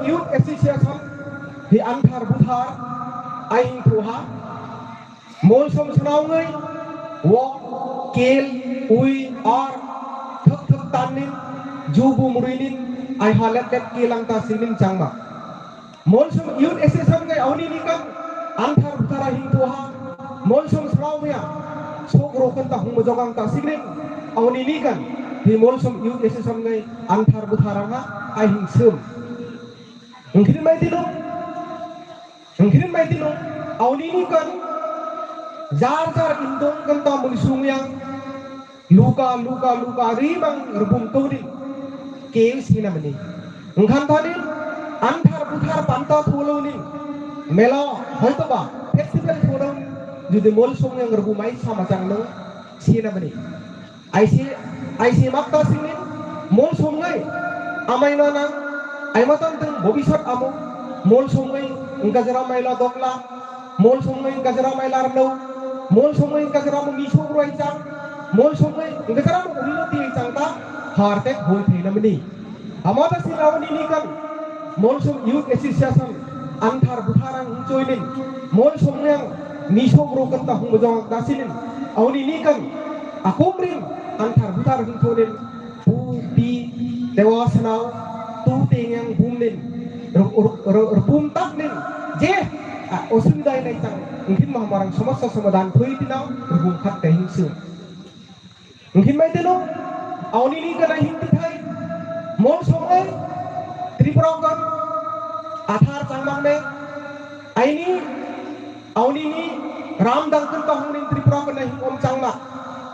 Youth Association thì antar buthar aing thuha mol som snau ngai wo kel ui ar thak thak tanin jubu murinin ai halat ket kilang ta sinin changma mol som Youth Association ngai awni ni kan antar buthar aing thuha mol som snau ya sok rokan ta hung jogang ta sinin awni ni kan thì mol som Youth Association ngai antar buthar nga aing sum Mungkin mai tino, awni ni kan jar indong kan ta mulisung yang luka rimang rebum kuri keus hina meni. Engkan tadi antar buthar panta tholo ni melo hoito ba festival tholo judi mulisung yang rebum ai sama jang no sina meni. Aisi makta sini mulisung ngai amai nana ai matan teng bobisat amo mol songai ngajara maila dokla mol songai ngajara maila arno mol songai ngajara mo miso roi chang mol songai ngajara mo ulilo ti chang ta harte hoi theina mani amata silawani ni kan mol som Youth Association antar butharang joinin mol songai miso ro kan ta humjong dasinin awni ni kan akumrin antar butharang joinin bu bi dewasanau tu yang bumnin rebum taknin je osundai nai tang mungkin mahamarang समस्या समाधान थoi tinau rebum khat kai hingsu mungkin mai teno awni ni kana hinti thai mol songai tripura kan athar changmang me aini awni ni ram dangkan ka hungnin tripura kan hi om changma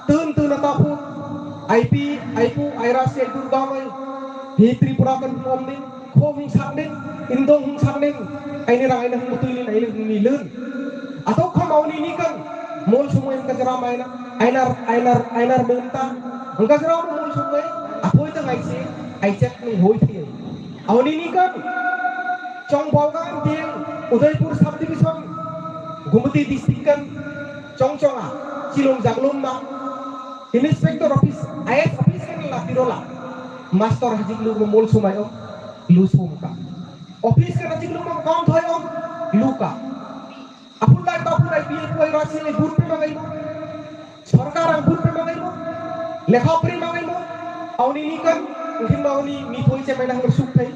tun ta pu aipu aira se durga mai hi tripura kan om ni khom sang nin indong sang nin aini rang aina hung tuilin aina hung ni leun atau khamau ni kan mol sumai ka jara maina ainar menta angka jara mol sumai apoi ta ngai se ai chek ni hoi thi awni ni kan chong bawgang tiang Udaipur sub division Gumati district kan chonga Cilong Jaglum ma inspector office IS office kan la tirola master haji lu mol sumai om lu sumka office kan haji lu kam thoi om luka apun lai bi koi rasi le bur pe mangai mo sarkar ang bur pe mangai mo lekha pri mangai mo awni ni kan mungkin awni mi thoi che maina hang suk thai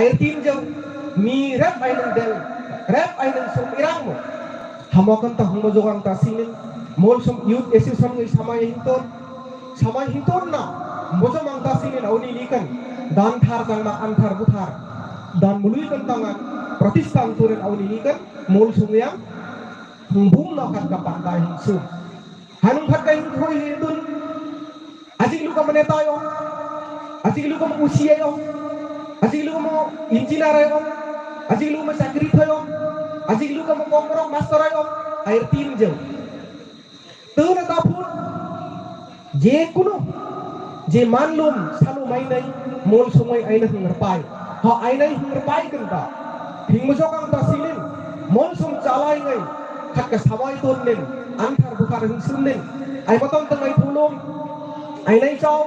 air tin jang mi rap ainang sum irang mo hamakan ta hung jogang ta sinin mol sum Youth Association ngai samai hinton na mojo mangta sinin awni ni kan dan thar jangma anthar buthar dan mului kan tangan pratistan turen awni ni kan mol sum yang bum na khat ka pandai hinsu hanung khat ka hoi hindun ajing lu ka maneta yo ajing lu ka usia yo ajing lu mo engineer yo ajing lu mo sakri thayo ajing lu ka mo komrong master yo air tin jeng tuna ta phun je kuno je manlum salu mainai mol sumai aina hingerpai ha aina hingerpai kan ta hingmojokang ta silin mol sum chalai ngai khat ka samai ton nen anthar bukhar hing sun nen ai matom tangai thulom ainai chau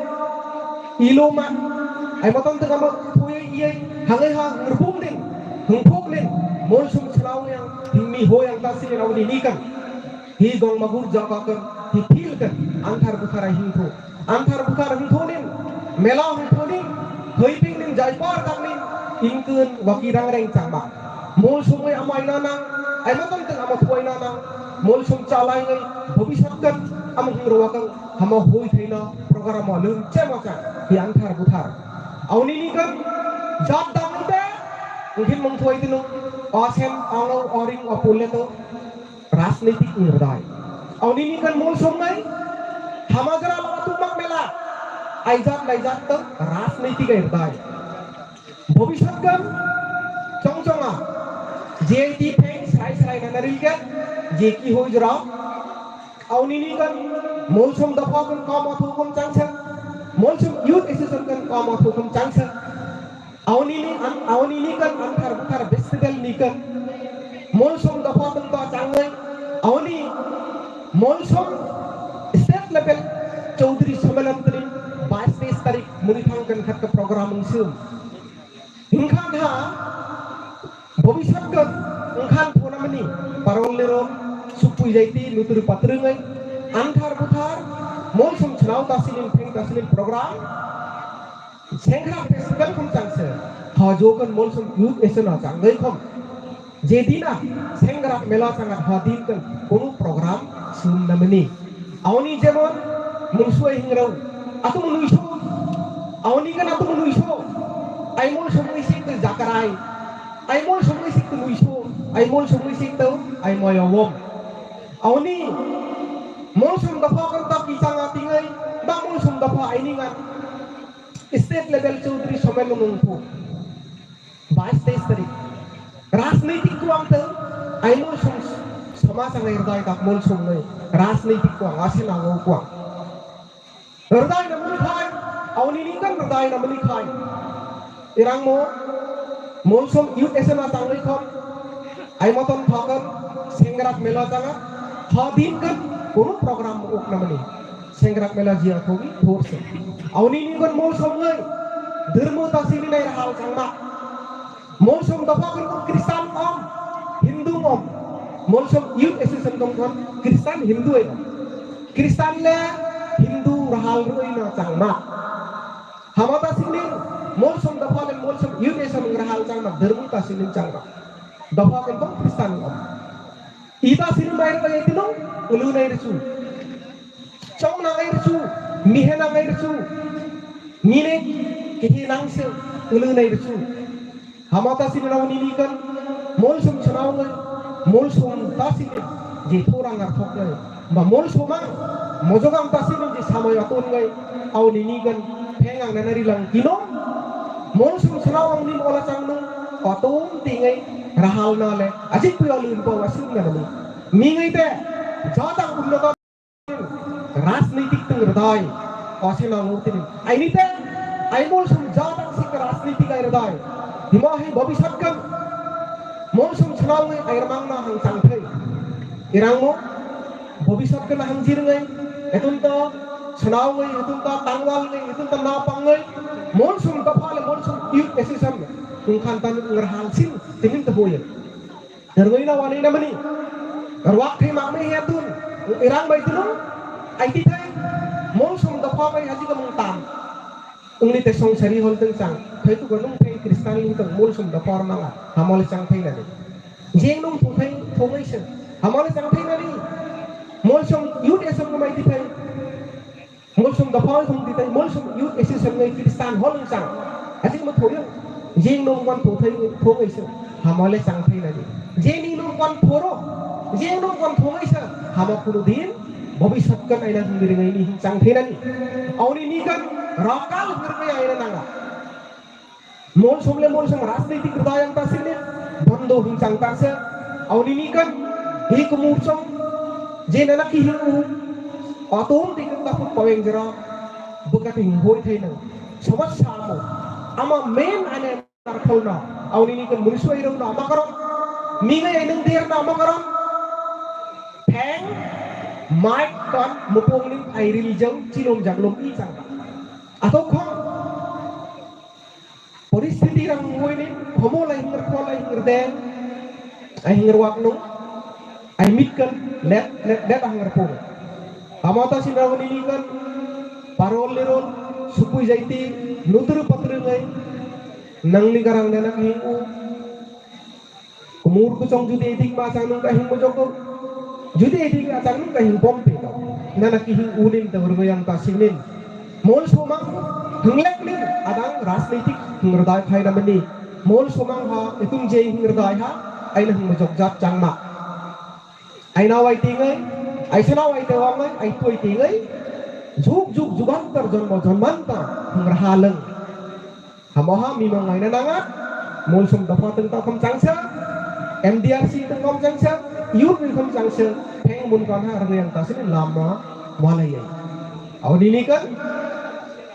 iloma ai matom tanga mo thui ye hangai ha ngerbum nen hungphok nen mol sum chlau yang hingmi hoyang ta silin awni ni kan hi gong magur jaka kan hi feel kan anthar bukhar hingtho anthar bukhar hingtho nen mela hingtho nen hoiping nen jaipar tak nen ingkeun wakirang reng changba mol sumai amai nana ai matom tang ama thoi nana mol sum chalai ngai bhabishyat kan am hingruakang hama hoi thaina program ma leung chema cha hi anthar buthar awni ni kan jat dang te mungkin mong thoi tinu asem angau oring opule to rajnaitik nirdai awni ni kan mol sumai hamagara lawa tumak mela aijat laijat to rajnaitik nirdai bhabishyat kan chongchonga JT peng sai nanaril kan jeki hoi jra awni ni kan mol sum dafa kan kam athukum changsa mol sum Youth Association kan kam athukum changsa awni ni kan anthar buthar festival ni kan mol sum dafa kan ta changai awni mol sum state level Chaudhary Sammelan trin 22 tarik munithang kan khat ka program sum hingkha भविष्यkan engkan thona mani parol lerom supui jaiti nutur patrengai anthar buthar mol som chnau tasilin program sengkra festival khom changse hajokan mol som youth esena changai khom jedina sengkra mela changat hadin kan kono program sunna mani awni jemon musuai hingrau atau menuiso awni kan atau menuiso ai mol som isik ke zakarai ai mol som isik ke muiso ai mol som isik tu ai moyawom awni mol som dafa kan tak kisanga tingai ba mol som dafa ai ningan state level chaudhary somen mungpu 22 tarik राजनीतिक कुआं तो आई मोल सम समाज अंग हृदय का मोल सम नहीं राजनीतिक कुआं आसे नांगो कुआं हृदय नमनी खाय अवनी निकन हृदय नमनी खाय इरांग मो मोल सम यूथ ऐसे ना तांगई खम आई मतन थाकर सेंगराक मेला तांगा हादीन कर कोनो प्रोग्राम ओक नमनी सेंगराक मेला जिया थोगी थोर से अवनी निकन मोल सम नहीं धर्म तासीनी नहीं रहा चांगा Molsom dapat kan Kristen om, Hindu om. Molsom youth association kan Kristen Hindu om. Kristen le Hindu rahal rui na cangma. Hamata sinin Molsom dapat kan Molsom youth association rahal cangma. Dharma ta sinin cangma. Dapat kan Kristen om. Ita sinin bayar bayar itu dong. Ulu na irsu. Cong na irsu. Mihe na irsu. Mine kihi nangse. Ulu na irsu. Hamata sinau ini kan molsom senau ngai molsom tasin je thorang ar thok ngai ba molsomang mojogang tasin je samay aton ngai au ini kan phengang nanari lang kino molsom senau ang ni mola changnu aton tingai rahal na le ajik puyalun ko wasun na ni mingai te jatang unnata राजनीतिक tung hrdai asina ngurtin ai ni te ai molsom jatang sik राजनीतिक hrdai himahi bhabishyat kan monsum chhnau ngai airmang na hang changthai irang mo bhabishyat kan hang jir ngai etun ta chhnau ngai etun ta tangwal ngai etun ta na pang ngai monsum ka phale monsum youth association tung khan tan ngarhal sin tinin ta boye dergoi na wani na mani arwak thai mak mai hetun irang bai tunu ai ti thai monsum da pha bai haji ka mung tam ungni te song sari hol teng chang thai tu gonung thai kristan ling teng mol sum da por na hamol chang thai na ni jeng nung thu thai thongai se hamol chang thai na ni mol sum youth esam ko mai ti thai mol sum da por thong ti thai mol sum youth esam ngai kristan hol chang ati ma thori jeng nung gon thu thai thongai se hamol chang thai na ni jeng nung gon thoro jeng nung gon thongai se hama kudu din bhabishyat kan aina sendiri ngai ni chang thai na ni auni ni kan rakal kerja aina nanga mol som राजनीतिक hrdai ang tasine bando hincang tarse auni ni kan hi kumursom je nana ki hingu atom tikam ta put paweng jera bukat hing hoi thai nang sobat samo ama main ane tarkhol na auni ni kan muniswai rau na ama karon mingai ainang der na ama karon theng mic kan mupong ning ai religion chilom jaglom i chang atau kong परिस्थिति रंग हुई ने हमो लाई हिंगर den ai hinger waknu ai mitkan let hanger pung amata sinraw ni kan parol leron supui jaiti nutur patre ngai nang ni garang nana hingu kumur ku chong judi edik ma chang nung ka hing mo joko judi edik ka chang nung ka hing bom pe nana ki hing unin ta urbayang ta sinin mol somang hinglek ni adang राजनीतिक hrdai khai na mani mol somang ha itung je hrdai ha ai na hing jok jat changma ai na wai tingai ai sana wai te wang ai toi tingai juk jugantar janmantar hinghaleng hamoha mimang ai na nangat mol som dafa teng ta kham changsa MDRC teng kham changsa youth kham changsa theng mun kan ha reng ta sin lama walai au ni kan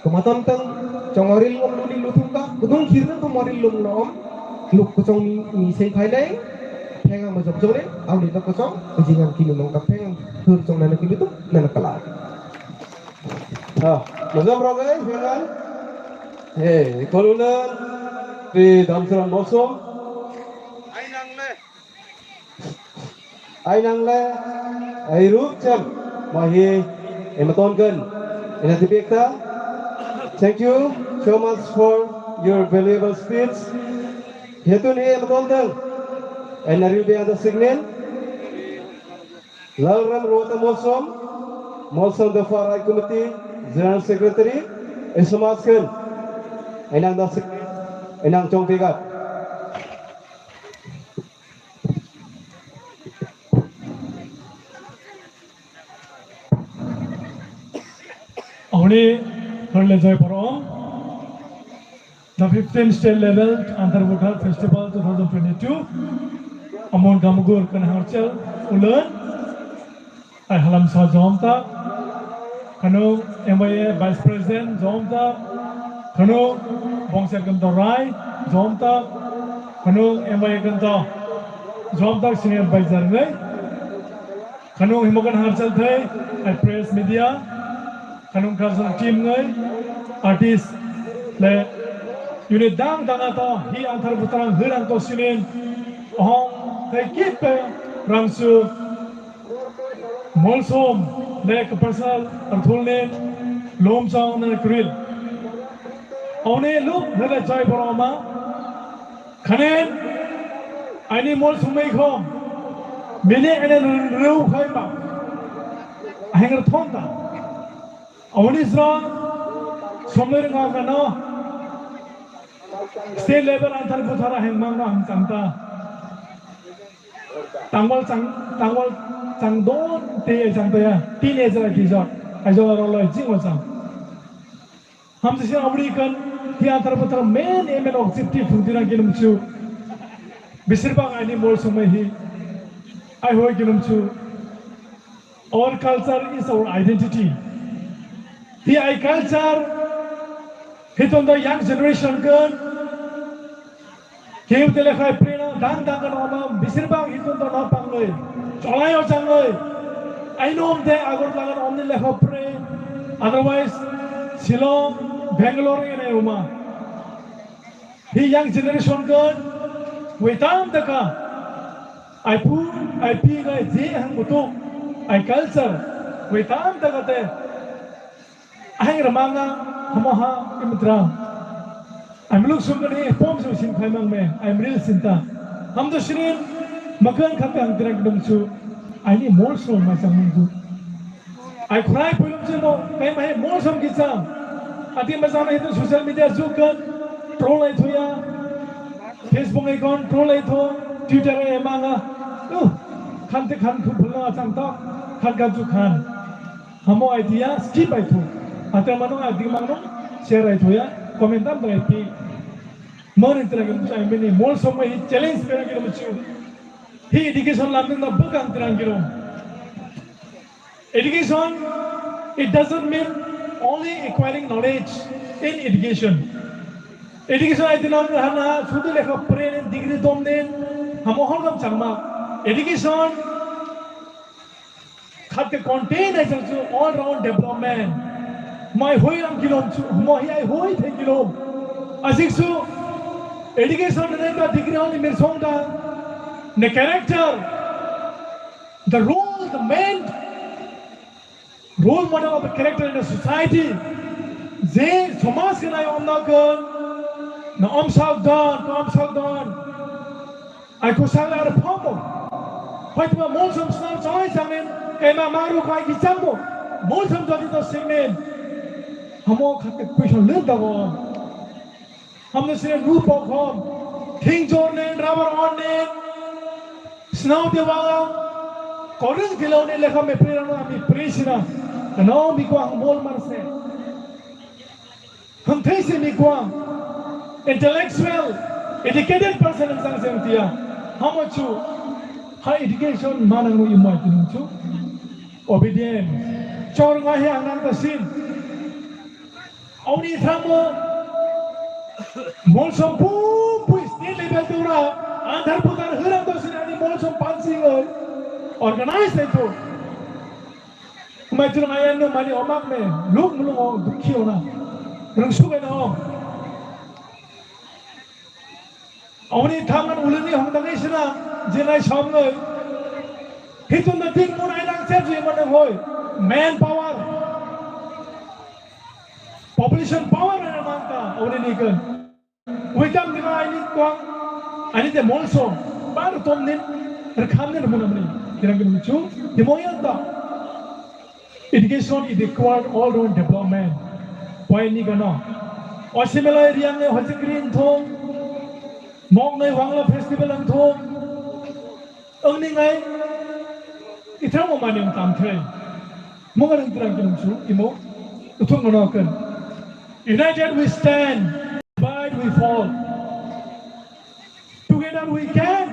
kematon teng chongoril ngom luni luthung ka kudung khirna to moril lum nom luk ko chong ni sei khai dai theng ma jok jore au ni to ko chong jingan ki nong ka theng thur chong na ki bitu na kala mozam rogai jangan koluna Tapi damsaran mosom ai nang le ai ruk cham mahi ematon kan ina tipikta. Thank you so much for your valuable speech. Hetun he ematon dang and are you be the signal lalram rota mosom the Farai Committee General Secretary Ismaskan inang the signal inang chong tigat. Only Joy Parom, the 15th state level Antarbudhar Festival 2022, Amon Gamugur Kanharchel, Ulan, I Halam Sa Jomta, Kano MIA Vice President Jomta, Kano Bongsel Ganta Rai, Jomta, Kano MIA Ganta Jomta Senior Advisor Rai, Kano Himogan Harchel Thai, I press media. Kanung karsang team ngai artist le unit dang to hi antar putrang hirang to sinin hong kai kipe rangsu molsom le personal arthulne lom song na krill one look hele chai boroma khanen ani molsom mai khom mene ene ru khai ma hengar thonta Onisra, somewhere no state level antar puthara hengmang ham changta. Tangwal changdon te changta ya teenager atijot ajo rolo jingwa chang. Ham jise American hi antar puthara main aim and objective fundira ginumchu. Bisirbang ani mol somai hi I hoy ginumchu. Our culture is our identity. The culture hit on the young generation girl. Came the Lekai Prina, Dan Danganoma, Bisirbang hit on the Napangay, Cholayo Changay. I know they are going to only Leho pray. Otherwise, Shillong, Bangalore, and Euma. The young generation girl, without the car. I pig, I J and Mutu, I culture, without the Gate. I Ramanga, Hamaha, Imitra. I'm looking for a form of Simkamang me. I'm real Sinta. I'm the Shirin, Makan Kakang Dragdumsu. I need more so my Samungu. I cry for them, I have more some Gizam. I think Mazana hit the social media Zukan, Troll Etoya, Facebook icon, Troll Eto, Twitter Manga. Oh, can't take hand to Pula Santa, Kagaju Khan. Hamo idea, skip I took. Atau mana adi mana share itu ya komentar berarti mana itu lagi macam ini mall semua ini challenge berangkir macam ini education lampu na bukan terangkir education it doesn't mean only acquiring knowledge in education itu nama hana sudah lekha peren degree domnen hamohon kam changma education khat contain as all round development my hoy am kilom my I hoy the kilom asiksu education ne ka degree only mere songa the character the role the main role model of the character in the society ze samaj ke nayo amna kan na amsagdan I ko sala ar phomo hoy ma molsam snar choi samen kai ma maru kai ki chambo molsam jodi to segmen Hamo khate question le dago हमने सिर्फ रूप of thing जोड़ने रबर ऑनने स्नाव देवागा कॉलेज गिलोने लेखा में प्रेरणा अभी प्रेसिना कनाव मिकवा हम बोल मरसे हम थे से मिकवा intellectual educated person in sang sentia how much high education manang mo imay tinunchu obedient chor nga he anang tasin Oni thamo molsom pum state level tura andhar putar hiram to sinani molsom pansing organize itu mai turang ayan no mani omak me luk mulung dukhi ona rung suga na Oni thangan ulini hong tangai sina jenai som noi. Hitun na ting mun ai nang chep ji man hoi. Man power. Population power na mangta oni ni kan. Wikam dinga ai ni kwang ani te mol som. Bar tom nin rekham nin mun amni. Kirang kin chu demoyan ta. Education is required all round development. Point ni kana. Osimela area ne hojikrin thong. Mong ngai wangla festival ang thong. Ang ni ngai ithang mo manim tam thai. Mo kan kirang kin chu imo. Uthong mana kan. United we stand, divided we fall. Together we can.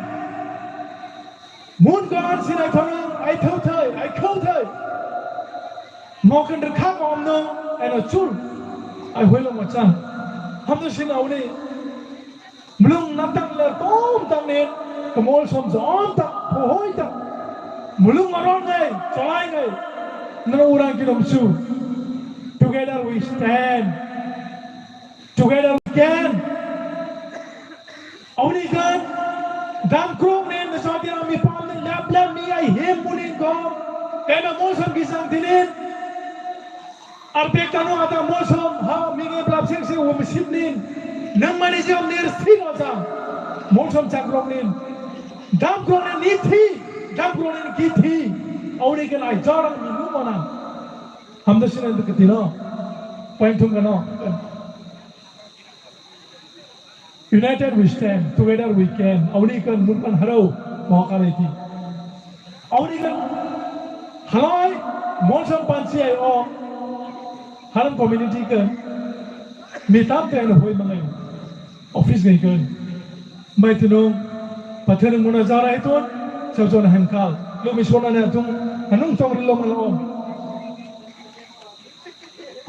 Moon God sin I thâu thai. Mo kan rekha om no and a chul. I will on macam. Ham to sin awni. Mulung natang le tom tang nen. Kamol som zom tak pohoi tak. Mulung aron ngai, cholai ngai. Nana urang kinom su. Together we stand. Together we can. Awni kan. Dam krong nen nasati ami pam nen lap mi ai hem munin ko. Kaya mosam kisang tinin. Arbek tano ata mosam ha mingi blap sing sing wom sipnin. Nang mani jom nir sing osa. Mosam chakrong nen. Dam krong nen nithi. Dam krong nen kithi. Awni kan ai jarang minu mana. Hamda sinan tu ketino. Point thum kano. United we stand, together we can. Awni kan munkan harau mahakaliti. Awni kan halai mosam pansi ay o haram community kan mitam kan hoi mangai office ngai kan mai tunong pathen mona jara itu chawjon hankal lo misona na tung anung tong rilo malom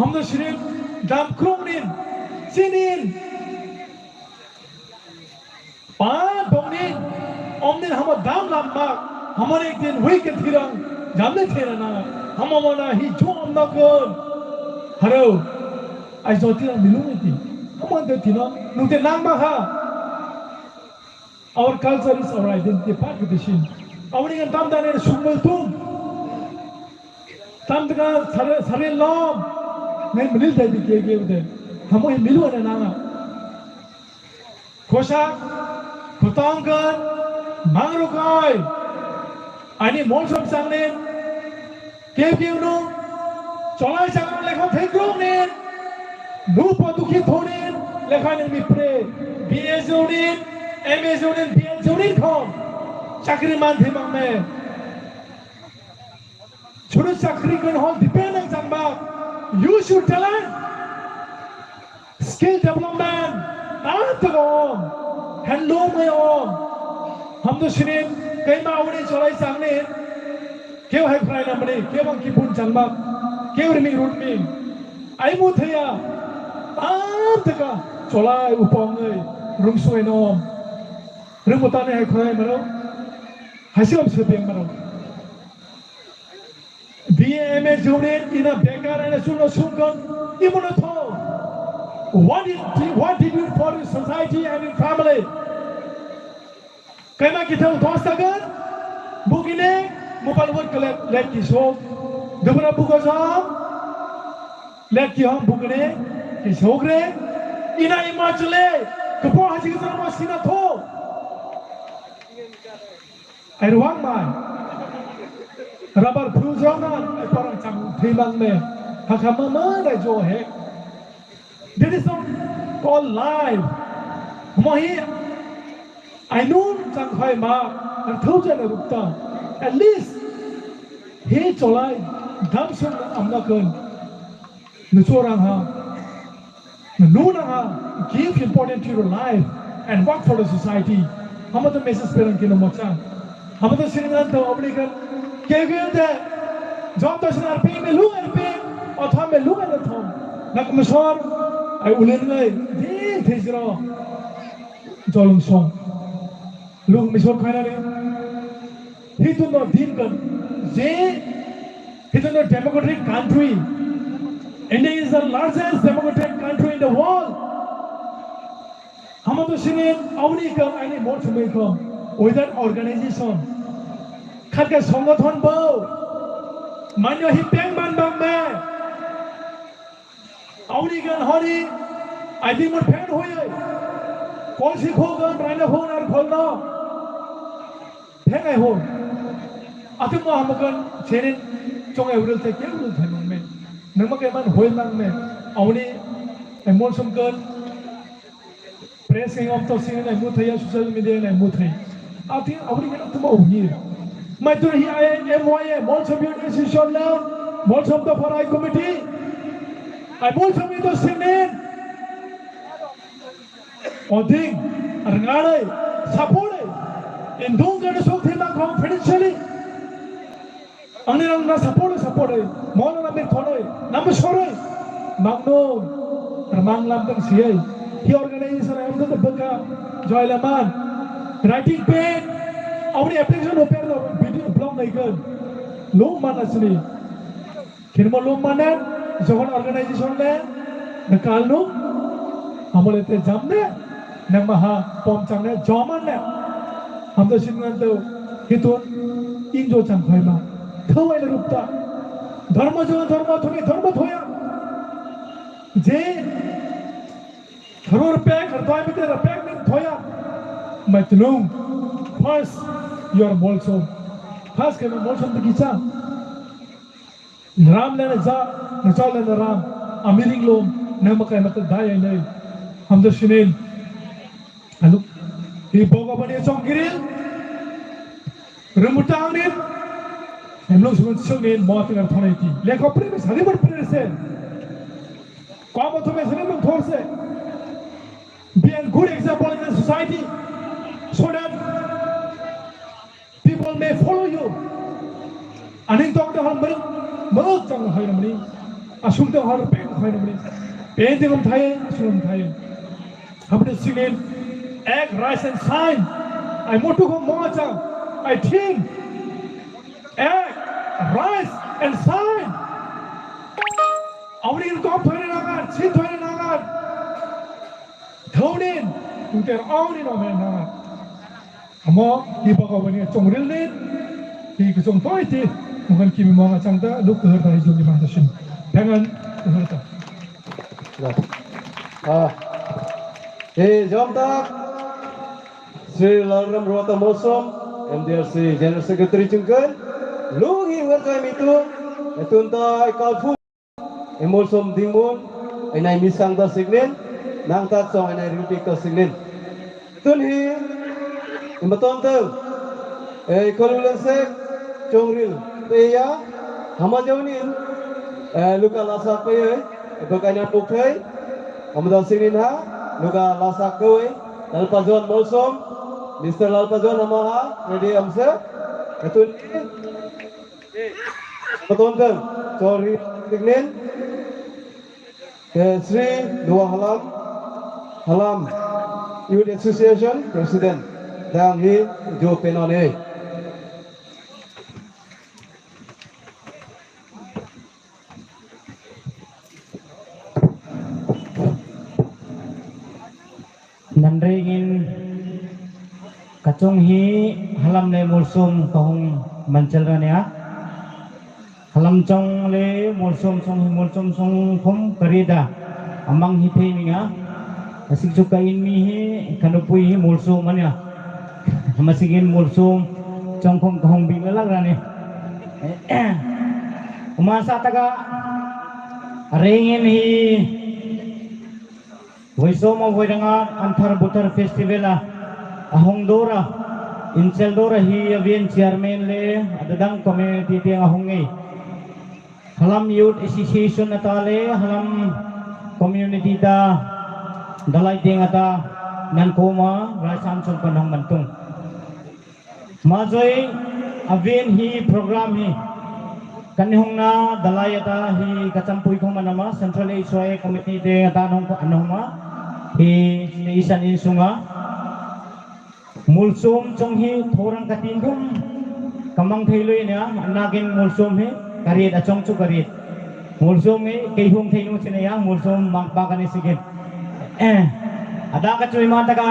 hamda shrin dam krongnin sinin पांच बोंगनी ओमने हम दाम लम्बा हमारे एक दिन वही के थिरंग जामने थे ना हम मना ही जो हम ना कर हरो आई जो थिरंग मिलूंगी थी हम अंदर थी ना नुते नाम महा our culture is our identity part of the shin awni kan tam dane sumul tum tam daga sare lom ngai milil dai di ke ude hamo hi milu na na khosha Kutangkan, Mangrukai, ani monsum sangnen, kew no, cholai sangan lekha thengkrong nen, nupa dukhi thonen, lekha nen mipre, BA zonin, MA zonin, BN zonin khom, chakri man thimang me, churu chakri kan hol dipendang sangbak, you should talent, skill development, antagom. Hello my om. हम तो श्रीन कई मावनी चलाई सांगने क्यों है फ्राई नंबरे क्यों बंकी पुन चंबा क्यों रिमिंग रूट में आई मुथया आम तका चलाई उपांगे रुंग सुए नोम रुंग बताने है फ्राई मरो हसीम सेपिंग मरो BMA जोड़े इना बेकार है सुनो सुनकर इमोनो थो what did you for your society and your family? Kaya kita utostagan, bugine mobile work let kisok, debra bugazam, let kiham bugine kisokre, ina imajle, kepo haji kita nama sina tho. Airuang man, rabar prujangan, parang cang thimang me, hakama mana jo hai. That is not called life. Mahi, I know Changhai Ma and Thojan Rupta. At least he cholai damsun amnakan nusorang ha nuna ha give importance to your life and work for the society. Hamada message peran kino mocha. Hamada singan to obligan kevin de job to sinar pe me lu pe atham me lu na thom nakmsor I ulen ngai din thejro jolung song lung misor khaina ne hitu no din kan je hitu no democratic country India is the largest democratic country in the world Hamadu singin awni kan ani mol sumai kom without organization khat ka সংগঠন bau manyo hi peng ban bang me awni kan hori I think mon phen hoye kol si kho gan raina kho nar khol no phen ai ho atum mo hamakan chenin chong ai urul te ke urul the mang me nang ma ke man hoi mang me awni ai mon sum kan pressing of to sing ai mu thaya social media ai mu thai atin awni kan atum o ni mai tu hi ai MYA mon sum institution na mon sum to for ai committee ai mon sum to sinin oding arngadai sapore indung kan sok thema confidentially Angin ang na support mo na namin thonoi nam soroi magno ramang lam tang siai hi organization am to baka joylaman writing pad awni application open no video blog nai kan lo man asni kinmo lo manan jogon organization le nakal no amole te jamne nang maha pom changne joman ne ham to sin ngan to hitun injo chang khoi ma thawai le rupta dharma jo dharma thoi dharma thoya je tharor pek hartoi mit ra pek ning thoya matlung first your molsom first ke molsom de kicha ram le za na chal le ram amiring lom na makai mat dai nei ham do shinil alu hi boga bani chong giril rumutang nin हम लोग सुन मौत कर थोड़ी थी लेकिन अपने में सारे बड़ प्रेर से कौन बातों में सारे लोग थोड़ से be a good example in the society so that people may follow you aning tong de hal bring mok chang hai namni asum de hal pe hai namni pe de gom thai asum thai हमने singin act rise and shine I want to go more chang I think act rise and shine awni ko thoi na sin thoi na thaunin tu ter awni no me na amo hi ba ko bani chongril ni hi ko chong toi ti mukan kimi mo nga changta luk her dai jong ma ta shin dangan her ta jom tak Sri Laram Rota Mosom MDRC General Secretary Chungkan Lungi welcome itu Etunta ikalfu Emolsom Dimun Enai misang ta signin Nang tak song enai rupi ka signin Tunhi Imaton tu Ikalulan sek Chongril Peya Hama jaunin Luka lasak peya Bekanya pukai Amadal signin ha Luka lasak kawai Lalpazuan Molsom Mr. Lalpazuan Amaha Ready amsa Etun Betonkan sorry Dignin Sri Dua Halam Youth Association President Dang Hi Jo Penone Nandringin kacung hi halam le mulsum kahung mancel rania halam chong le mulsum song khom karida amang hi the ninga asik suka in mi hi kanupui hi mulsum mania masigin mulsum chong khom kahung bi melang rani umasa taga ringin hi Voisoma Voidanga Antar Butar Festival ahong dora incel dora hi avian chairman le adadang community te ahongai halam youth association atale halam community ta dalai ding ata nan koma rasan chon panang mantung majoi avian hi program hi kanihongna dalai ata hi kacampui ko manama central HOA committee te ata nong ko anoma hi isan insunga mulsum chonghi thorang katin dum kamang thailoi nya nagin mulsum he karit achong chu karit mulsum he keihum thainu chine ya mulsum mangpa kani sigit Ada ka cuy mata ka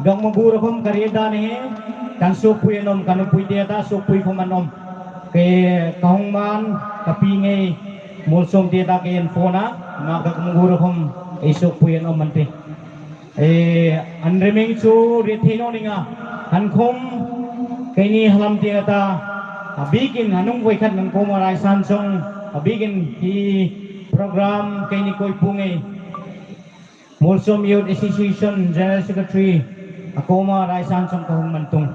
gang maguro kom karida ni kan supuy nom kan upuy dia ta supuy ko manom ke kahungman kapingay mulsong dia ta ke infona maka maguro kom ay supuy nom mante anreming chu rethino ninga hankom kini halam dia ta abigin anong way kat ng kumaray sansong abigin hi program kini koy pungay Mulsom Youth Association General Secretary Akoma Raisan Song Kahung Mantung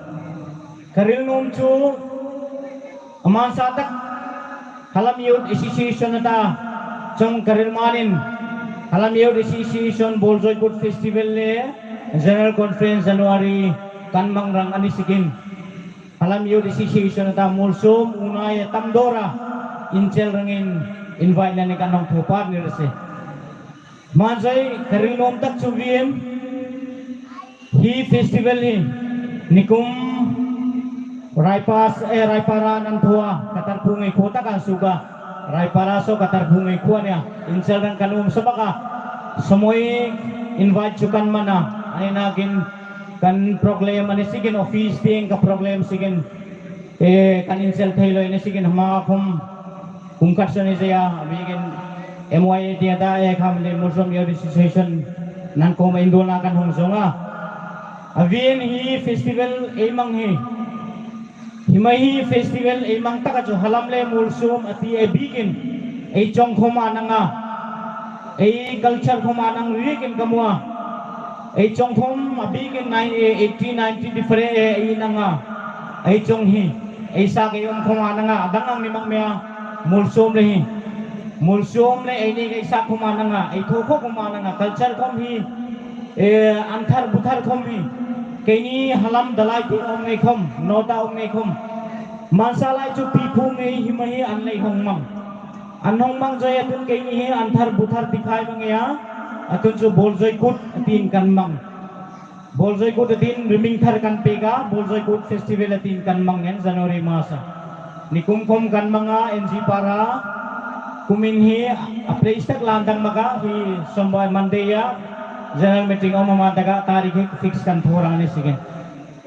Karil Nom Chu Aman Satak Halam Youth Association Nata Chong Karil Manin Halam Youth Association Boljoy Good Festival Le General Conference January Kanmang Rang Anisigin Halam Youth Association Nata Mulsom Unay Tamdora Inchel Rangin Invite na ni kanong tupar ni Rese Manjay Karil Nom Tak Chuviem Hi festival ni Nikum Raipara Nantua Katarpungi Kota kan suga Raiparaso Katarpungi Kuan ya Insel dan kanum sabaka Semoy invite cukan mana Ay nagin kan problem ani sigin office ting ka problem sigin kan insel thailo ini sigin hama kum kasani saya bigin MYA tiada kamle Muslim Youth Association nan ko maindona kan hongsonga avien hi festival emang hi himai festival emang taka jo halamle mulsum ati e bigin e chong khoma nanga e culture khoma nang rikin kamua e chong khom abigin 80 90 different e nanga e chong hi e sa ke yom khoma nanga dangang nimang mea mulsum le hi Mulsum le ini kay sa kumana nga ay thoko kumana nga culture kom hi anthar buthar kom hi kay ni halam dalay ti om ngay kom nota om ngay kom mansalay chu pipu ngay himahi anlay hongmang anhong mang joy atun kay ni anthar buthar dikhai mangya atun chu boljoy kut atin kanmang boljoy kut atin riming thar kan pega boljoy kut festival atin kanmang yan January masa nikum kom kanmanga NG para kuminhi apleistak landang maga hi sombay mandeya general meeting om mamadaga tarikh fix kan thorang ni sige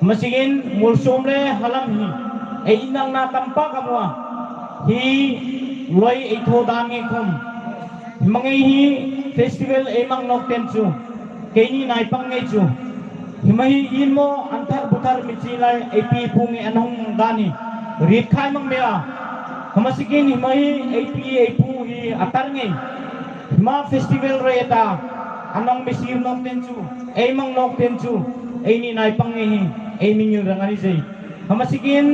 masigin mulsum le halam hi e inang na tampa kamwa hi loi e thodangi khom mangai hi festival e mang nok tenchu keini nai pangai chu himai inmo anthar buthar michilai e pi pungi anong dani rit khai mang mea Hamasigin himai APA hi atarngi hima festival reta anong misir nok tenchu ay mang nok tenchu ay ni nai pangi ay minyo rangani jay hamasigin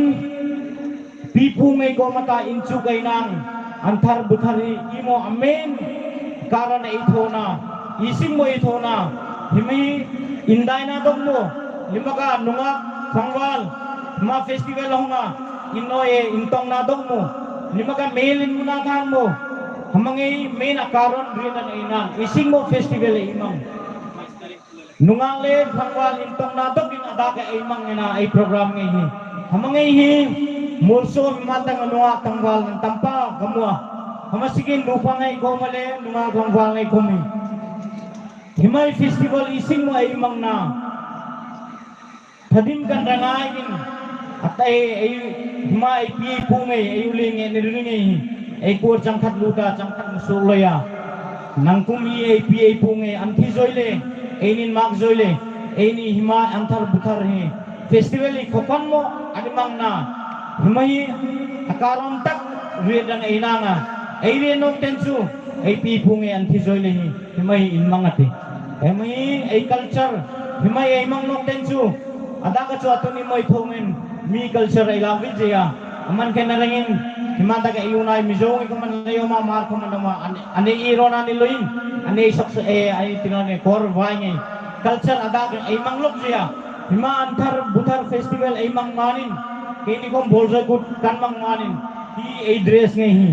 pipu ngay ko mata inchu kay nang antar buthari imo amen karan ithona ising mo ithona himai inday na dog mo himaga nunga thangwal hima festival honga inoy intong na dog mo limaga mailin mo na kan mo hamangi main akaron rinan inan ising mo festival imang nungale thangwal intong nadok in adaga imang ina ay program ngi hamangi hi mulso matang nuwa tangwal ng tampa kamwa hamasigin lupa ngai ko male nunga tangwal ngai komi himay festival ising mo ay imang na tadim kan rangayin at ay hima ay pi pungay ay uling ay niringay ay kur jangkat luda jangkat musuloya nang kumi ay pi ay pungay anti zoyle ay nin mag zoyle ay ni hima antar butar he festival ay kopan mo animang na hima hi akaron tak riyan ay nanga ay riyan tensu ay pi pungay anti zoyle he hima hi inmang ati hima hi ay culture hima hi ay mang nok tensu ada ka chuato ni moy thongin mi culture ay language ya aman kay narangin himata ka iunay mizong ikaw man layo mamahal ko man naman ani iro na niluin ani isok ay tinan ni kor vay culture ada ka ay manglok siya hima antar butar festival ay mang manin kini kom bolsa good kan mang manin hi ay dress ngay hi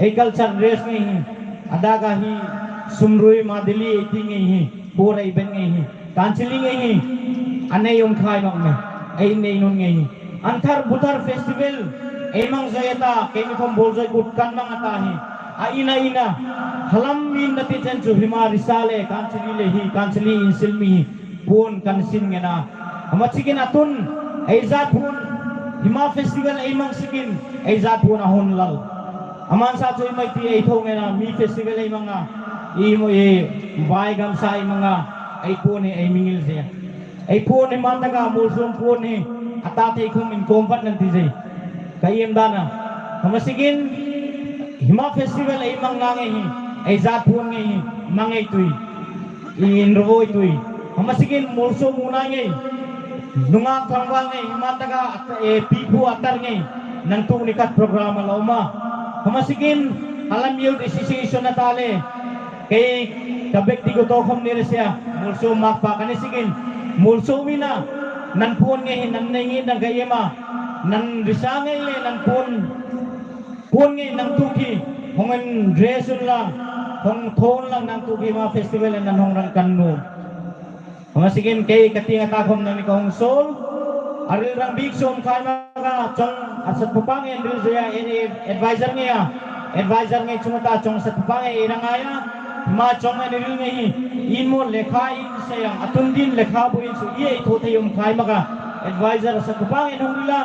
ay culture dress ngay hi ada ka hi sumrui madili ay ting ngay hi pura iben ngay hi kansili ngay hi anay yung khay mang me ay nainon ngay antar butar festival emang zayata kemi kom boljoy kutkan mang atahi ina halam min nati chen chu hima risale kansili lehi kansili insilmi pun kansin ngena amachikin atun aizat pun hima festival ay mang sikin aizat pun ahon lal aman sa choy mai ti ay thong ngena mi festival ay mga imo vai gam sa ay mga ay pun ay mingil siya ay pun ay mantaga musum pun ay atate kung in combat ng tizay kayem dana kamasigin hima festival ay mang ngangay ay zapon ngay mangay tuy inroy tuy kamasigin mulso muna ngay nungang kangwang ngay mataga pipu atar ngay nang tunikat programa lauma kamasigin alam yun decision na tali kay kabek di ko tokom nila siya mulso makpa kanisigin mulso mina nan pun ngay nan nangin ng gayema nan risangay le nan pun ngay nang tuki hongan dresun lang hong thon lang nang tuki mga festival nan hong rang kanno mga sigin kay katinga takom nang ikong sol aril rang bigsom kay mga chong asat pupangin dil siya ini advisor ngay chumata chong sat pupangin irangaya ma chong ani rin ngay inmo lekhain sayang atun din lekha buin su iye itote yung kay mga advisor sa pupangin hong nila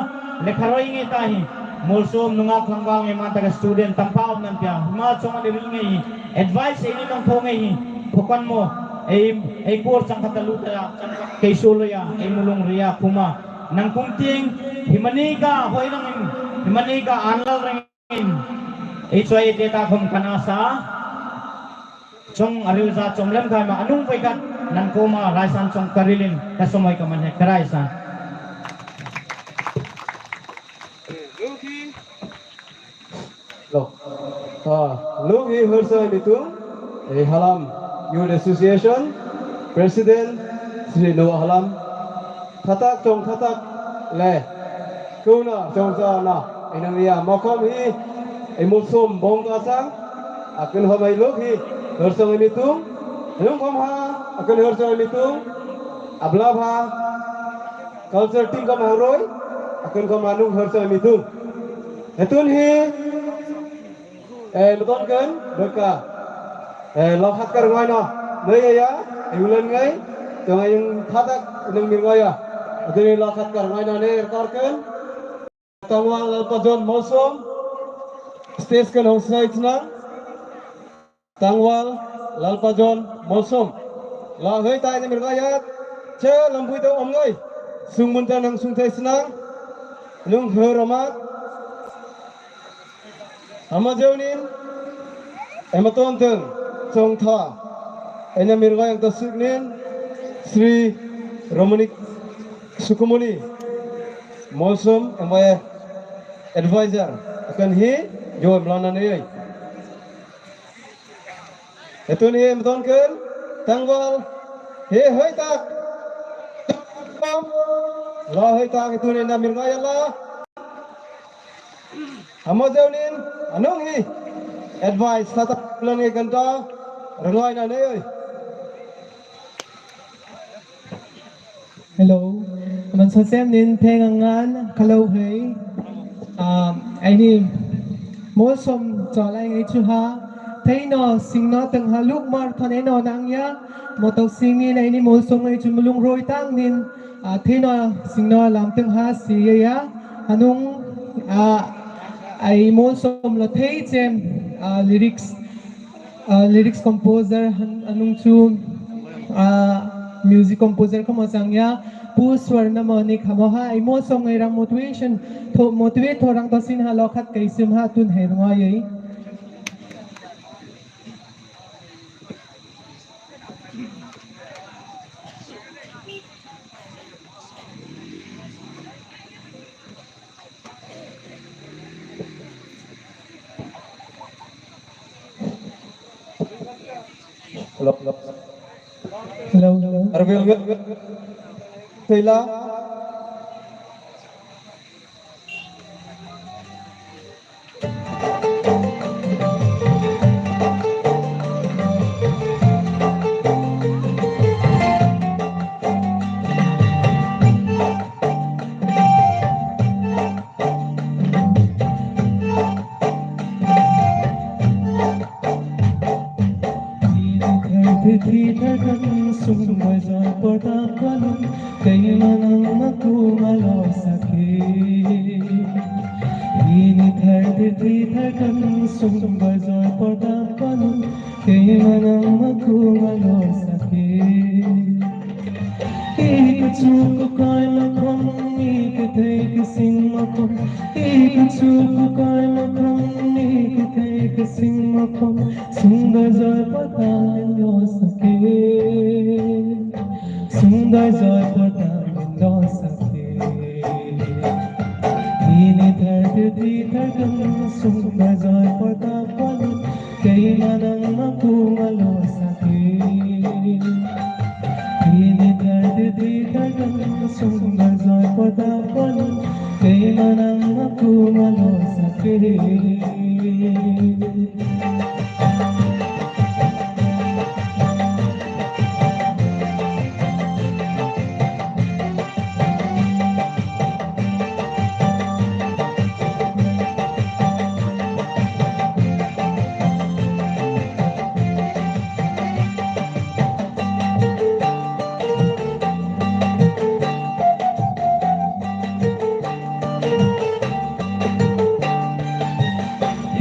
lekharoy ngay tahi mulsom nunga klangbang ngay mga taga student tampaw nan piya ma chong ani rin ngay advice ini nang thongay pukan mo ay course ang kataluta kay suloya ay mulong riya kuma nang kumting himaniga hoy nang himaniga anlal ring ay choy teta kom kanasa chong aril sa chong lem kay ma anong paikat nan kuma raisan chong karilin kasomoy ka man karaisan Luki Hursa Mitung Halam Youth Association President Sri Noah Halam Khatak chong khatak le kuna chong sa na inang iya makom hi emulsum bong kasang akan hamai luki Hursa Mitung Nung kom ha akan Hursa Mitung ablab ha culture team kam haroy akan kom anung Hursa Mitung etun hi luton ken berka lo khat kar ngoi no nơi ya ulen ngai to ngai khatak nang mir ngoi ya atuni lo khat kar ngoi no ne kar ken tawang lo pajon mosom stage ken hong sai tna tangwal lal pajon mosom lo hoi tai ne mir ngoi ya che lambui to om ngoi sung mun ta nang sung thai snang lung heramat Amazeunin ematon teng chong tha enya mirga yang tasuknin Sri Romanik Sukumuni Mosum emaya advisor akan hi jo mlana nei etun hi ematon ken tangwal he hoi tak la hoi tak etun enya mirga ya la Amazeunin anong hi advice tata bulan ngai ganta rangai na nei Hello, man sa sem nin tengangan kalau hei ini mosom cholai ngai chu ha theino singno teng haluk mar thane no nangya motok singi na ini mosom ngai chu mulung roi tang nin theino singno lam teng ha si ya anung ai mosom lo thei chem lyrics composer anung chu music composer ko masangya pu swarna mani khamaha ai mosom ngai rang motivation motivate thorang to sin ha lokhat kaisim ha tun herwa yei Hello. Arbil Tila kai ma khom ni ke thei ke sing ma khom ek chu kai ma khom ni ke thei ke sing ma khom sundar joy pata lo sake sundar joy pata lo sake ini terjadi tergam sundar joy pata pon kay manang aku malo sake ini terjadi tergam sundar joy pata pon kay manang aku malo sake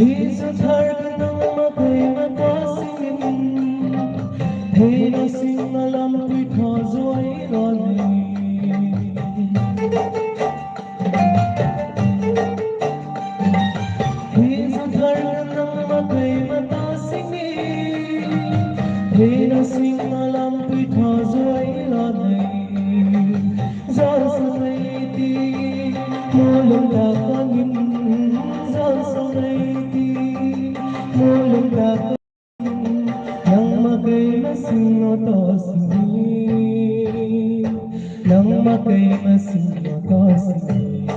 He's a target ng magay magasingin Hey, nasing alam because ay running He's a target ng magay magasingin Hey, nasing alam because ay running Zar sa naiti mulong lakangin Zar sa naiti mulong lakangin Yang magay masing to singin Yang magay masing to singin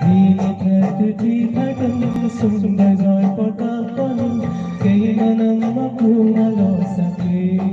Hinit hertuti thagam sundar joy patapan Kay manang makumalo sakit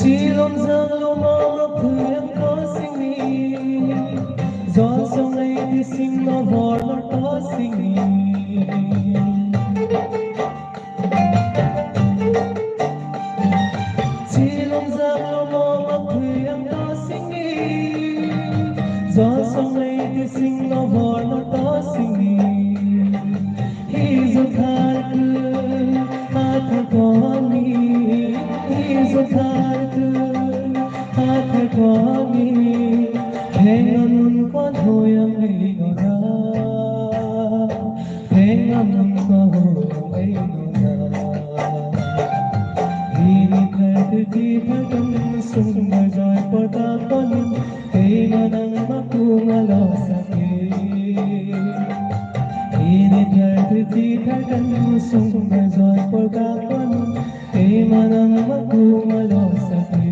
Silom sang lumang puyang kasingi Zon sang ay dising na hormon kasingi Silom sang lumang puyang kasingi Zon sang ay dising na hormon kasingi He's a target at a goni He's a target at a goni Hengan ko hoyang ay gona Hengan ko hoyang ay gona Ini terjadi bagam sundar joy patapan Kay manang makumalo sakit Ini terjadi bagam sundar joy patapan Kay manang makumalo sakit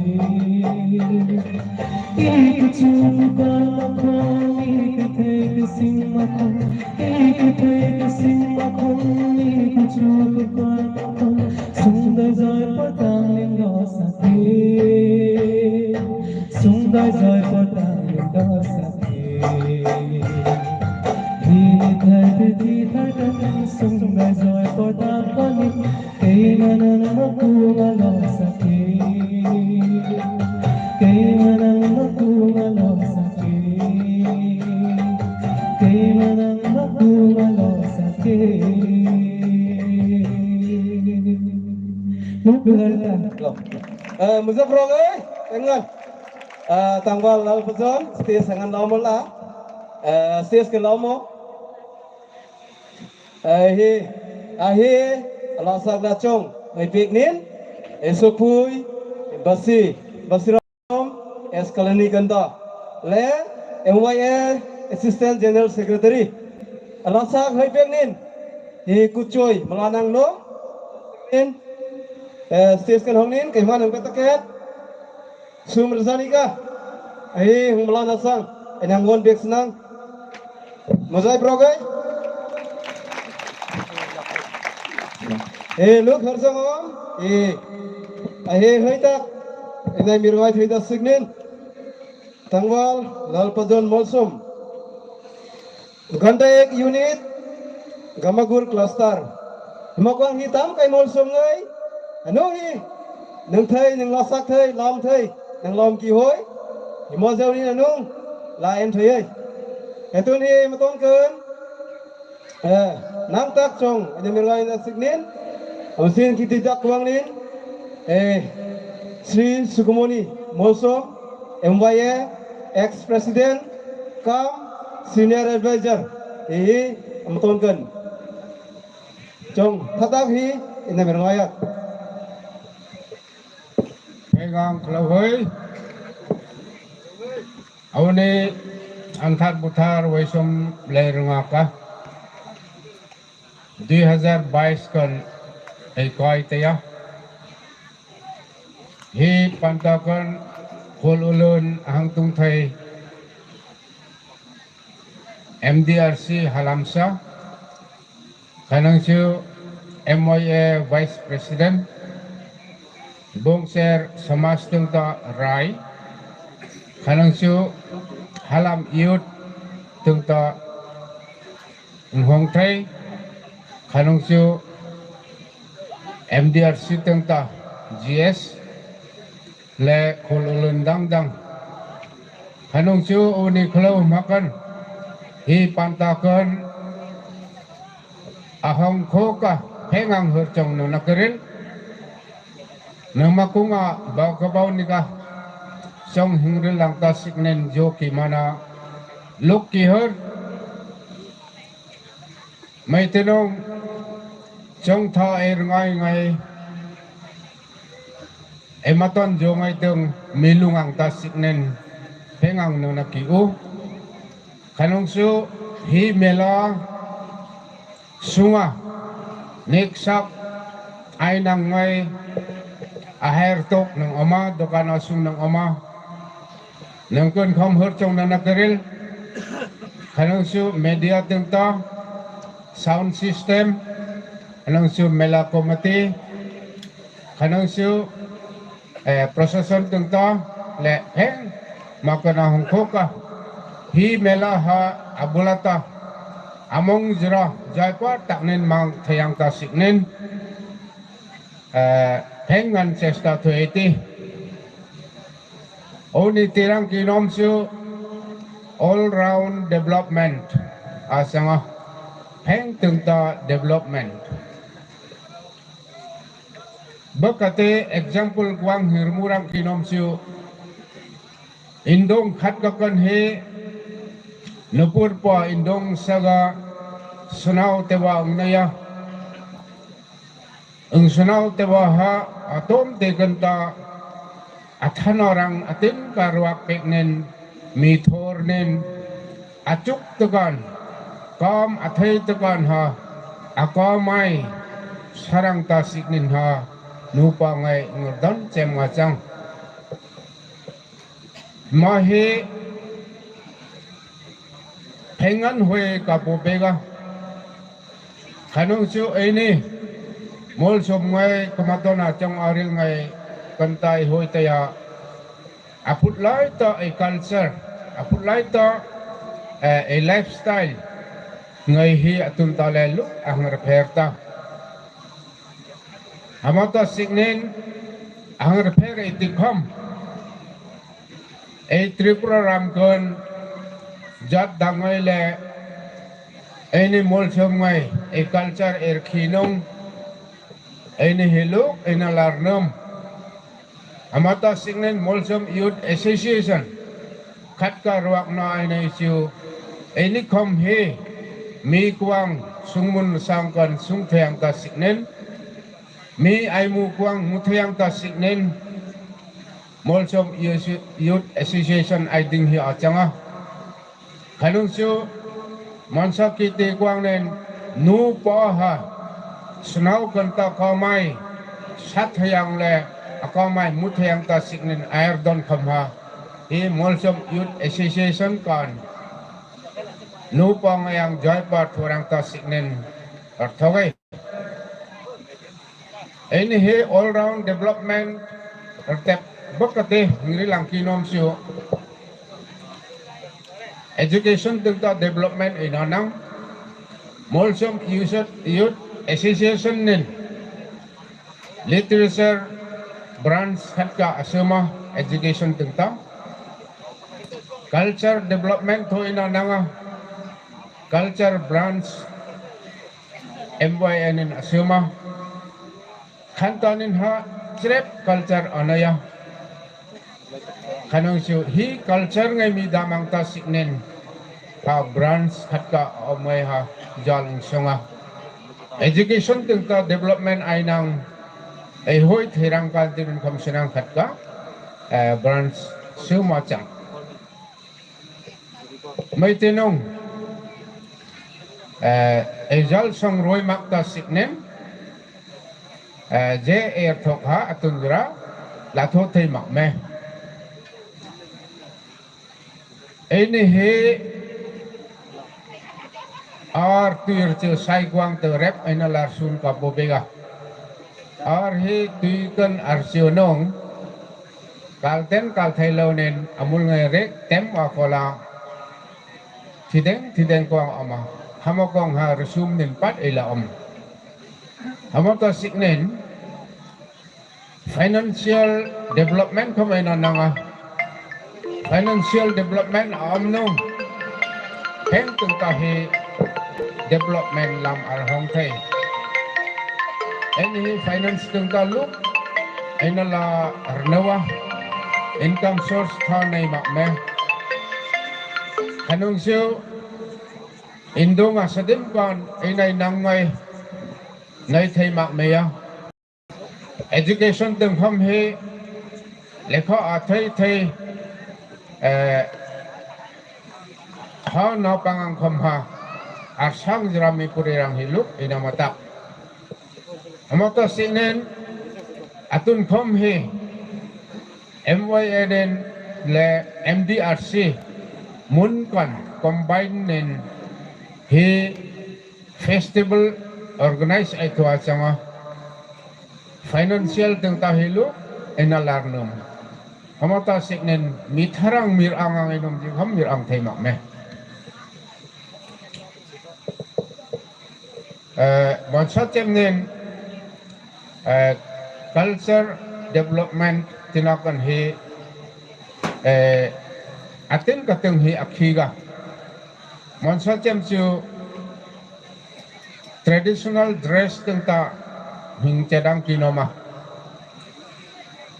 Ek chuka makhom ek thei ke sing makhom ek thei ke sing makhom ek chuka makhom sundar joy patang lo sake sundar joy patang lo sake Ini terjadi tergam sundar joy patapan Kay manang makumalo sakit Kay manang makumalo sakit Kay manang makumalo sakit Muzaffar ơi, dengan tanggal lalu pejon, stage sangat lama lah, stage ke lama, Allah sabda chong, ngipik nin, esopui, basi rom, eskalani ganda, le, MYA Assistant General Secretary, Allah sab ngipik nin, kucoy melanang no, nin. Stage kan hong nin, kaiman hong kataket, sumbersani ka, hong melana sang, enang gon bek senang, mazai bro gay, look harsang om, hai tak, enai mirwai thai da signin, Tangwal Lalpadon Molsum. Gandaek unit Gamagur cluster. Makwang hitam kay Molsum ngay. Ano hi? Nang thay nang lasak thay lam thay nang lom ki hoy. Mo jaw ni anong lain thay. Etun hi matong kun. Nang tak chong ini milai na signin. Amsin kiti jak kuang nin. Sri Sukumoni Molsum MYA ex-president kam senior advisor. Matong kun. Chong thatak hi ina merngaya. Pegang kelawai awani antar putar waisum lerungaka 2022 kan ekoi taya hi pantakan kolulun hangtung thai MDRC Halamsa kanangsu MYA Vice President Bongser Samas Tengta Rai Kanangsu Halam Yud Tengta Nhong Trai Kanangsu MDRC Tengta GS Le Kululun Dang Dang Kanangsu Uni Kalau Makan Hi Pantakan Ahong Koka Pengang Hercong Nanakeril Nama kunga bau kabau nikah song hingril lang tasik nen joki mana luk kihur may tinong song tha ngai ematon jo ngai tung milungang tasik nen pengang no nakiu kanong su hi mela sunga niksak ay nang ngai aher tok ng oma dokan asung ng oma nang kun khom herchong na nakeril kanang su media tengta sound system kanang su mela komite kanang su processor tengta le heng makana hongkoka hi mela ha abulata among jera jaipar taknen mang thayang tasiknen Hengan cesta tu eti, oni tirang kinom su all round development asanga heng tengta development. Bekate example kuang hirmurang kinom su indong khat kakan he nupur pa indong saga sunau tewa unaya. Ang sunaw tewaha atom teganta athan orang atin karwak peknen mithor nen acuk tegan kam athai tegan ha akamai sarang tasik nin ha nupa ngai ngerdon cemacang mahe pengan hoi kapopega kanong su ini mol som ngai kamatona chong aril ngai kantai hoi taya aput lai ta a culture aput lai ta a lifestyle ngai hi atun ta le lu ang reperta amata signen ang reper itikham a tripura ram kon jat dangai le any mol som ngai a culture er khinong ini hiluk, ini larnum. Amata signen Molsum Youth Association. Katka ruak na ini isu. Ini kom he mi kuang sungmun sangkan sung thayang ta signen. Mi aimu kuang muthayang ta signen. Molsum Youth Association ai ding hi achanga. Kanung su mansa kiti kuang nen nu pa ha. Sunau kanta kamai sat hayang le akamai muthayang ta signin air don khamha hi Molsum Youth Association kan nupang yang jaipar thorang ta signin arthogai ini hi all round development artep bakate ngri lang kinom su education tengta development inanang molsom youth association nin literature branch hatka asuma education tengta culture development to inanang culture branch MYN in asuma kantanin ha trip culture anaya kanong siyo hi culture ngay mi damang ta siknen ka branch hatka omay ha jaling sunga education tengta development ay nang ay hoy hirang kantin komisyonang hatka branch sumacang may tinong ejal sang roy makta siknen je thok ha atun gra lato thai mak me ini he ar tuir che sai kwang te rep ina lar sun ka bobega ar he tui kan arsionong kalten kal thailo nen amul ngai rek tem wa kola thideng kwang ama hamokong ha resum nen pat ila om hamota siknen financial development kamay na nga financial development amnong heng tungkahi development lam arhong thay any finance tungkaluk ay nala arnawa income source thanay makme kanong siyo indo nga sa dimpan ay nay nangay nay thay makmeya education từng hôm he lệ khó ở thấy họ nó pangang khom ha asang jerami purirang hiluk ina mata amata sinen atun khom he MYN le MDRC mun kan combine nen he festival organize itu acanga financial tengta hilu enalarnum hamata siknen mitharang mirang ang inom jikham mirang thaimak me bansat chemnen culture development tinakan hi atin kateng hi akhiga bansat chem chu traditional dress tengta hing cedang kinoma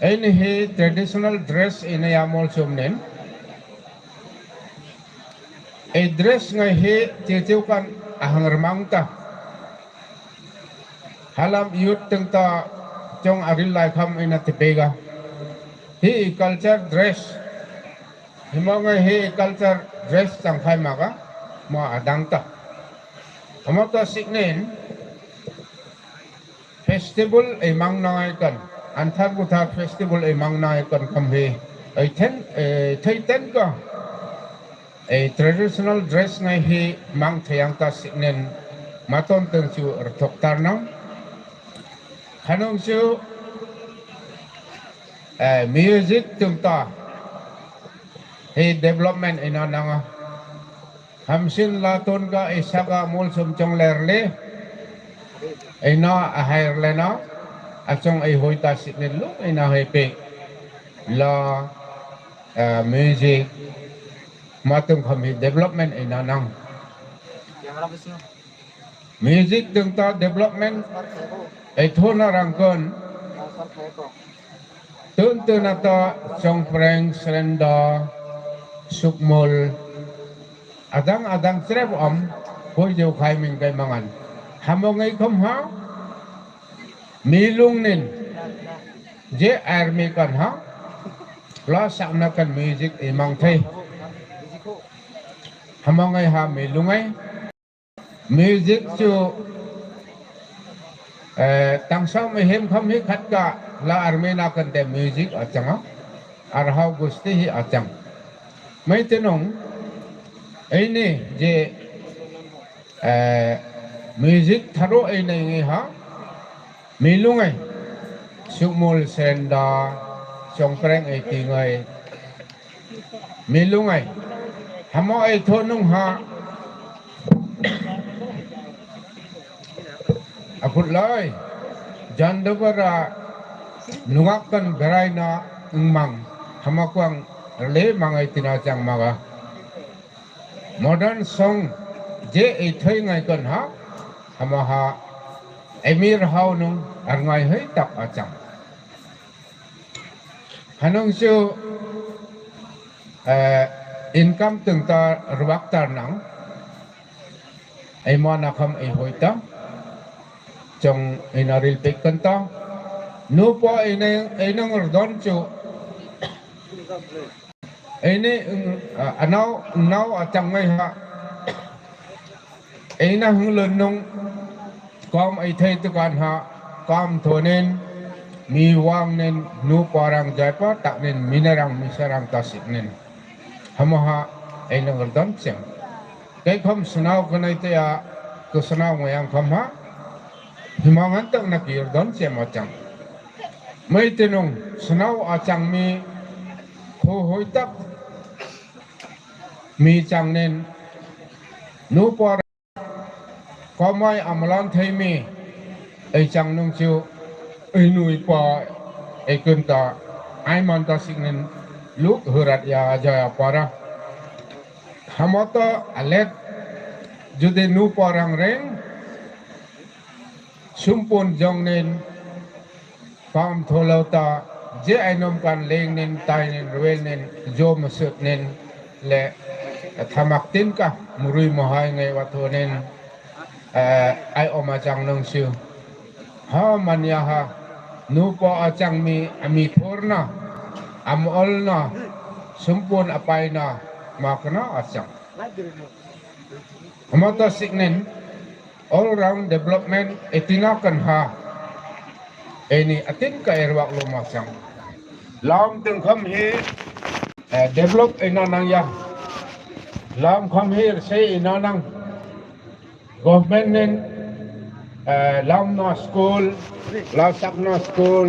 ini he traditional dress ini amol sumnen dress ngai he ciu kan ahang remangta halam youth tengta jong aril lai kham ina tipega hi culture dress himangai he culture dress sang khai maga ma adangta amata siknen festival ay mang nangai kan antar buta festival ay mang nangai kan kamhe ay thay ten ka ay traditional dress ngai hi mang thayang ta siknen maton teng chu erthok tar nang khanong chu music tung ta hey development ina nanga hamsin laton ka isaka mul sum chong lerle ina ahir lena achong ay hoita siknen lu ina hepe la music matung kami development ina nang music tung ta development ay thona rangkon tun nata chong preng srenda sukmol adang trep hoi jau khai mình kai mangan hamong ai khom ha milung nin je army kan ha la sakna kan music imang thai hamong ai ha milung ai music chu tang sang me hem kham hi khat ka la army na kan te music achanga arhau gusti hi achang mai tenong ini je music tharo ini ngi ha milungai sukmul senda songpreng ai tingai milungai hamo ay thonung ha akut loy jan dobara nungakan berai na mang hama kwang le mangai tinajang maga modern song je ai thoi ngai kan ha hama ha emir hau nung ar ngai hei tak achang hanong siu income từng ta ruak tar nang ai mana kham ai hoita trong inaril pek kan ta nu po ai nang rdon chu ini anau achang ngai ha ai na hung lun nung kom ai thei tu kan ha kom thonen mi wang nen nu parang jaipa tak nen minarang misarang tasik nen hamaha ai nang rdon chang kai khom sunau kanai te ya ku sunau ngoyang khom ha himangan tak nak rdon chem achang mai tenung sunau achang mi ho hoi tak mi chang nen nu por komai amalan thei mi ai chang nung chiu ai nui pa ai kun ta ai man ta sing nen luk hurat ya jaya para hamata alet jude nu porang reng sumpun jong nen pam tholau ta je ai nom kan leng nen tai nen ruel nen jo masut nen le thamak tin ka murui mohai ngai watho nen ai oma chang nong siu ha manya ha nu po achang mi ami thorna amol na sumpun apai na makna achang amata signen all round development etina kan ha ini atin ka erwak lo masang lam teng kham he develop ina nang ya lam kham he sei ina nang government nen lam no school lam sak no school